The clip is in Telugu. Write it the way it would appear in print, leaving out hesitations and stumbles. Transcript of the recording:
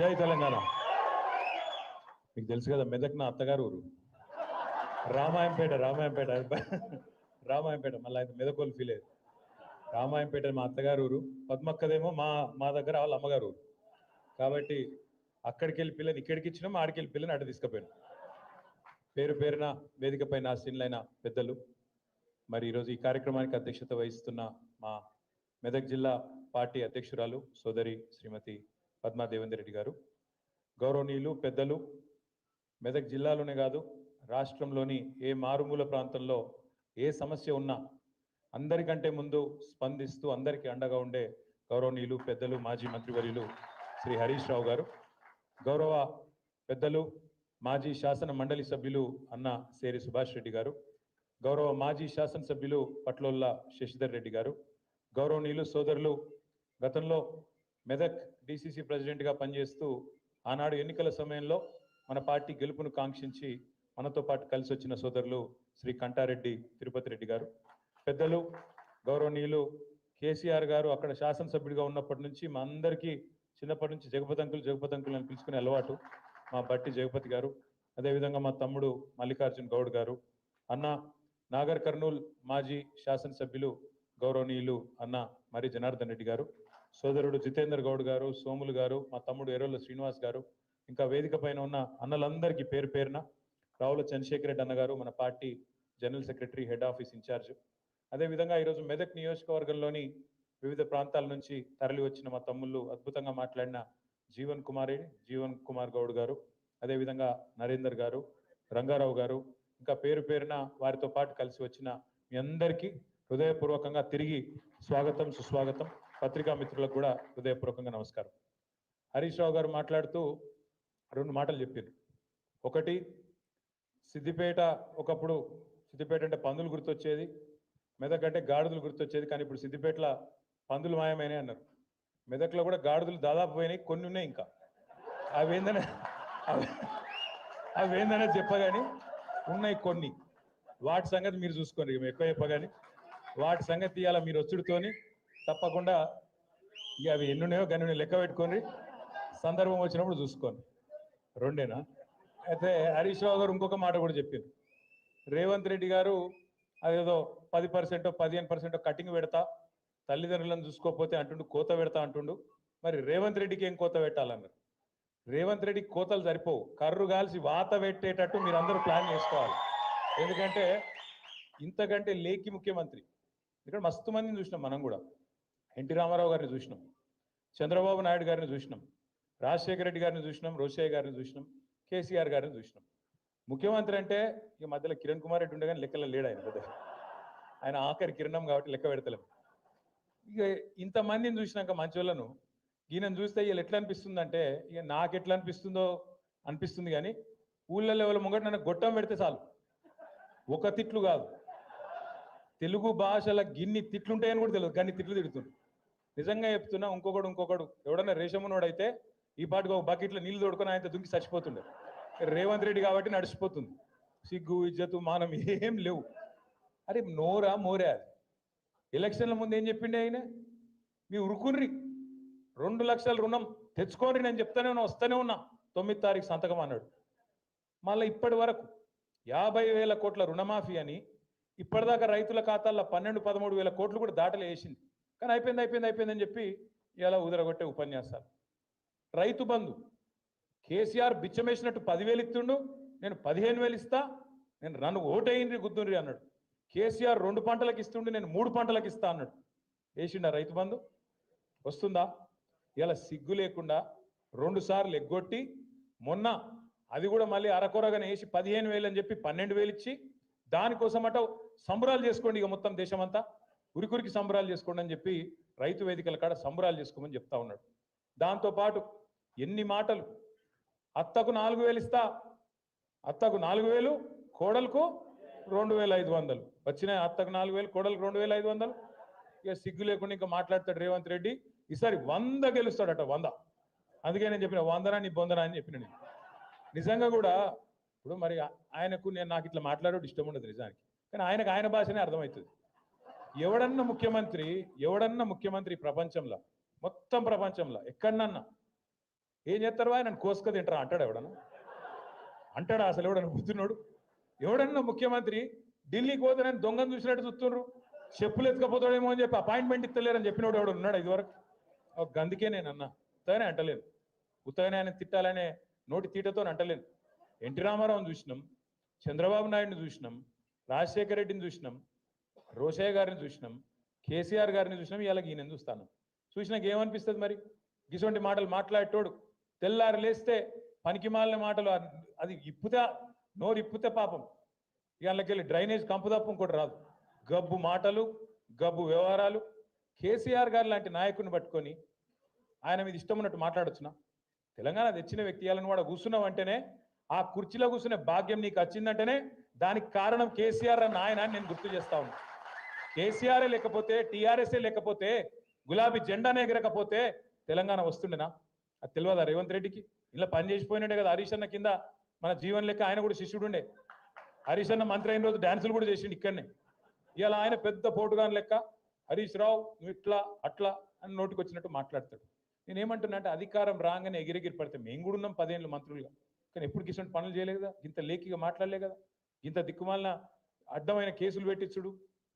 జై తెలంగాణ. మీకు తెలుసు కదా మెదక్ నా అత్తగారు ఊరు. రామాయంపేట రామాయంపేట మళ్ళీ ఆయన మెదకోలు ఫీల్ అయ్యారు. రామాయంపేట మా అత్తగారు ఊరు, పద్మక్కదేమో మా దగ్గర వాళ్ళ అమ్మగారు ఊరు. కాబట్టి అక్కడికి వెళ్ళి పిల్లని ఇక్కడికి ఇచ్చినాం, ఆడికి వెళ్ళి పిల్లని అటు తీసుకుపోయాను. పేరు పేరున వేదికపై ఆసీనులైన పెద్దలు, మరి ఈరోజు ఈ కార్యక్రమానికి అధ్యక్షత వహిస్తున్న మా మెదక్ జిల్లా పార్టీ అధ్యక్షురాలు సోదరి శ్రీమతి పద్మా దేవేందర్ రెడ్డి గారు, గౌరవనీయులు పెద్దలు, మెదక్ జిల్లాలోనే కాదు రాష్ట్రంలోని ఏ మారుమూల ప్రాంతంలో ఏ సమస్య ఉన్నా అందరికంటే ముందు స్పందిస్తూ అందరికీ అండగా ఉండే గౌరవనీయులు పెద్దలు మాజీ మంత్రివర్యులు శ్రీ హరీష్ రావు గారు, గౌరవ పెద్దలు మాజీ శాసన మండలి సభ్యులు అన్న సేరి సుభాష్ రెడ్డి గారు, గౌరవ మాజీ శాసనసభ్యులు పట్లోల్ల శశిధర్ రెడ్డి గారు, గౌరవనీయులు సోదరులు గతంలో మెదక్ డిసిసి ప్రెసిడెంట్గా పనిచేస్తూ ఆనాడు ఎన్నికల సమయంలో మన పార్టీ గెలుపును కాంక్షించి మనతో పాటు కలిసి వచ్చిన సోదరులు శ్రీ కంటారెడ్డి తిరుపతి రెడ్డి గారు, పెద్దలు గౌరవనీయులు కేసీఆర్ గారు అక్కడ శాసనసభ్యుడిగా ఉన్నప్పటి నుంచి మా అందరికీ చిన్నప్పటి నుంచి జగపతంకులు అని పిలుచుకునే అలవాటు మా బట్టి జగపతి గారు, అదేవిధంగా మా తమ్ముడు మల్లికార్జున్ గౌడ్ గారు, అన్న నాగర్ కర్నూల్ మాజీ శాసనసభ్యులు గౌరవనీయులు అన్న మరి జనార్దన్ రెడ్డి గారు, సోదరుడు జితేందర్ గౌడ్ గారు, సోములు గారు, మా తమ్ముడు ఎర్రోళ్ళ శ్రీనివాస్ గారు, ఇంకా వేదిక పైన ఉన్న అన్నలందరికీ పేరు పేరున, రావుల చంద్రశేఖర్ రెడ్డి అన్న గారు మన party general secretary head office incharge, అదేవిధంగా ఈరోజు మెదక్ నియోజకవర్గంలోని వివిధ ప్రాంతాల నుంచి తరలి వచ్చిన మా తమ్ముళ్ళు అద్భుతంగా మాట్లాడిన జీవన్ కుమార్ గౌడ్ గారు, అదేవిధంగా నరేందర్ గారు, రంగారావు గారు, ఇంకా పేరు పేరున వారితో పాటు కలిసి వచ్చిన మీ అందరికీ హృదయపూర్వకంగా తిరిగి స్వాగతం సుస్వాగతం. పత్రికా మిత్రులకు కూడా హృదయపూర్వకంగా నమస్కారం. హరీష్ రావు గారు మాట్లాడుతూ రెండు మాటలు చెప్పారు. ఒకటి, సిద్దిపేట ఒకప్పుడు సిద్దిపేట అంటే పందులు గుర్తొచ్చేది, మెదక్ అంటే గాడిదలు గుర్తొచ్చేది, కానీ ఇప్పుడు సిద్దిపేటలో పందులు మాయమైనాయి అన్నారు. మెదక్లో కూడా గాడిదలు దాదాపు పోయినాయి, కొన్ని ఉన్నాయి ఇంకా. అవేందనే చెప్పగాని ఉన్నాయి కొన్ని, వాటి సంగతి మీరు చూసుకోండి. ఎక్కువ చెప్పగాని వాటి సంగతి ఇవాళ మీరు వచ్చుడుతోని తప్పకుండా ఇక అవి ఎన్నున్నాయో గన్ని లెక్క పెట్టుకొని సందర్భం వచ్చినప్పుడు చూసుకోండి. రెండేనా? అయితే హరీష్ రావు గారు ఇంకొక మాట కూడా చెప్పారు. రేవంత్ రెడ్డి గారు అదేదో 10% 15% కటింగ్ పెడతా, తల్లిదండ్రులను చూసుకోకపోతే అంటుండు, కోత పెడతా అంటుండు. మరి రేవంత్ రెడ్డికి ఏం కోత పెట్టాలన్నారు? రేవంత్ రెడ్డికి కోతలు సరిపోవు, కర్రు కాల్చి వాత పెట్టేటట్టు మీరు అందరూ ప్లాన్ చేసుకోవాలి. ఎందుకంటే ఇంతకంటే లేకి ముఖ్యమంత్రి ఇక్కడ మస్తు మందిని చూసినాం. మనం కూడా ఎన్టీ రామారావు గారిని చూసినాం, చంద్రబాబు నాయుడు గారిని చూసినాం, రాజశేఖర రెడ్డి గారిని చూసినాం, రోషయ్య గారిని చూసినాం, కేసీఆర్ గారిని చూసినాం. ముఖ్యమంత్రి అంటే ఈ మధ్యలో కిరణ్ కుమార్ రెడ్డి ఉండే కానీ లెక్కలో లేడు ఆయన. ఆయన ఆఖరి కిరణం కాబట్టి లెక్క పెడతలేము. ఇక ఇంతమందిని చూసినాక మంచోళ్ళను ఈయనను చూస్తే వీళ్ళు ఎట్లా అనిపిస్తుందంటే, ఇక నాకు ఎట్లా అనిపిస్తుంది కానీ ఊళ్ళో ఎవరి ముంగట నన్ను గొట్టం పెడితే చాలు, ఒక తిట్లు కాదు, తెలుగు భాషల గిన్ని తిట్లుంటాయని కూడా తెలియదు, కానీ తిట్లు తిడుతుంది. నిజంగా చెప్తున్నా, ఇంకొకడు ఎవడన్నా రేషమునోడైతే ఈ పాటికి ఒక బకెట్లో నీళ్లు తోడుకొని ఆయన దుంకి చచ్చిపోతుండే. రేవంత్ రెడ్డి కాబట్టి నడిచిపోతుంది. సిగ్గు ఇజ్జతు మానం ఏం లేవు. అరే నోరా మోరే. అది ఎలక్షన్ల ముందు ఏం చెప్పిండే ఆయన? మీ ఉరుకుర్రి 2 లక్షల రుణం తెచ్చుకోండి, నేను చెప్తానే ఉన్నా, వస్తూనే ఉన్నా, 9వ తారీఖు సంతకం అన్నాడు. మళ్ళీ ఇప్పటి వరకు 50,000 కోట్ల రుణమాఫీ అని ఇప్పటిదాకా రైతుల ఖాతాల్లో 12-13 వేల కోట్లు కూడా దాటలు వేసింది. కానీ అయిపోయిందని చెప్పి ఇలా ఉదరగొట్టే ఉపన్యాసాలు. రైతు బంధు కేసీఆర్ బిచ్చమేసినట్టు 10,000 ఇస్తుండు, నేను 15,000 ఇస్తా, నేను నన్ను ఓటేయండి గుద్దుండ్రి అన్నాడు. కేసీఆర్ 2 పంటలకు ఇస్తుండే, నేను 3 పంటలకు ఇస్తా అన్నాడు. వేసిండా రైతు బంధు? వస్తుందా? ఇలా సిగ్గు లేకుండా 2 సార్లు ఎగ్గొట్టి మొన్న అది కూడా మళ్ళీ అరకొరగానే వేసి 15,000 అని చెప్పి 12,000 ఇచ్చి దానికోసం అట సంబరాలు చేసుకోండి, ఇక మొత్తం దేశమంతా ఉరికురికి సంబరాలు చేసుకోండి అని చెప్పి రైతు వేదికల కాడ సంబరాలు చేసుకోమని చెప్తా ఉన్నాడు. దాంతోపాటు ఎన్ని మాటలు! అత్తకు 4,000 ఇస్తా, అత్తకు 4,000, కోడలకు 2,500 వచ్చినాయి. అత్తకు 4,000, కోడలకు 2,500. ఇక సిగ్గు లేకుండా ఇంకా మాట్లాడతాడు రేవంత్ రెడ్డి. ఈసారి 100 గెలుస్తాడట, 100. అందుకే నేను చెప్పిన 100 నీ బొందనా అని చెప్పిన. నేను నిజంగా కూడా ఇప్పుడు మరి ఆయనకు నాకు ఇట్లా మాట్లాడేది ఇష్టం ఉండదు నిజానికి, కానీ ఆయనకు ఆయన భాషనే అర్థమవుతుంది. ఎవడన్నా ముఖ్యమంత్రి ప్రపంచంలో, మొత్తం ప్రపంచంలో ఎక్కడన్నా ఏం చేస్తారు ఆయన కోసుక తింటారా అంటాడు ఎవడన్నా? అంటాడా అసలు ఎవడన్నా కూర్చున్నాడు? ఎవడన్నా ముఖ్యమంత్రి ఢిల్లీకి పోతే నేను దొంగను చూసినట్టు చూస్తున్నారు, చెప్పులు ఎత్తుకపోతాడేమో అని చెప్పి అపాయింట్మెంట్ ఇస్తలేరని చెప్పినోడు ఎవడు ఉన్నాడు ఇదివరకు? అందుకే నేను అన్నా, ఉత్తగానే అంటలేను, ఉత్తగానే ఆయన తిట్టాలనే నోటి తీటతో అంటలేను. ఎన్టీ రామారావుని చూసినాం, చంద్రబాబు నాయుడిని చూసినాం, రాజశేఖర రెడ్డిని చూసినాం, రోషయ్య గారిని చూసినాం, కేసీఆర్ గారిని చూసినాం, ఇవాళ ఈయన చూస్తాను. చూసినాక ఏమనిపిస్తుంది మరి? గిసొంటి మాటలు మాట్లాడేటోడు తెల్లారు లేస్తే పనికి మాలిన మాటలు, అది ఇప్పుతా నోరు ఇప్పుతే పాపం ఇళ్ళకెళ్ళి డ్రైనేజ్ కంపు తప్ప ఇంకోటి రాదు. గబ్బు మాటలు, గబ్బు వ్యవహారాలు. కేసీఆర్ గారు లాంటి నాయకుడిని పట్టుకొని ఆయన మీద ఇష్టం ఉన్నట్టు మాట్లాడొచ్చునా? తెలంగాణ తెచ్చిన వ్యక్తి ఇవాళ కూడా కూర్చున్నావు అంటేనే, ఆ కుర్చీలో కూర్చునే భాగ్యం నీకు వచ్చిందంటేనే దానికి కారణం కేసీఆర్ అన్న ఆయన నేను గుర్తు చేస్తా ఉన్నా. కేసీఆర్ లేకపోతే, టీఆర్ఎస్ఏ లేకపోతే, గులాబీ జెండానే ఎగరకపోతే తెలంగాణ వస్తుండేనా? అది తెలియదా రేవంత్ రెడ్డికి? ఇలా పని చేసిపోయినట్టే కదా హరీష్ అన్న కింద మన జీవన్ లెక్క ఆయన కూడా శిష్యుడు ఉండే. హరీష్ అన్న మంత్రి అయిన రోజు డ్యాన్సులు కూడా చేసిండు ఇక్కడనే. ఇవాళ ఆయన పెద్ద పోటుగాని లెక్క హరీష్ రావు నువ్వు ఇట్లా అట్లా అని నోటికి వచ్చినట్టు మాట్లాడతాడు. నేనేమంటున్నా అంటే అధికారం రాగానే ఎగిరెగిరి పడితే మేము కూడా ఉన్నాం 10 ఏళ్ళు మంత్రులుగా, కానీ ఎప్పుడు కిషన్ పనులు చేయలేదు కదా, ఇంత లేఖిగా మాట్లాడలే కదా, ఇంత దిక్కుమాలిన అడ్డమైన కేసులు పెట్టించుడు,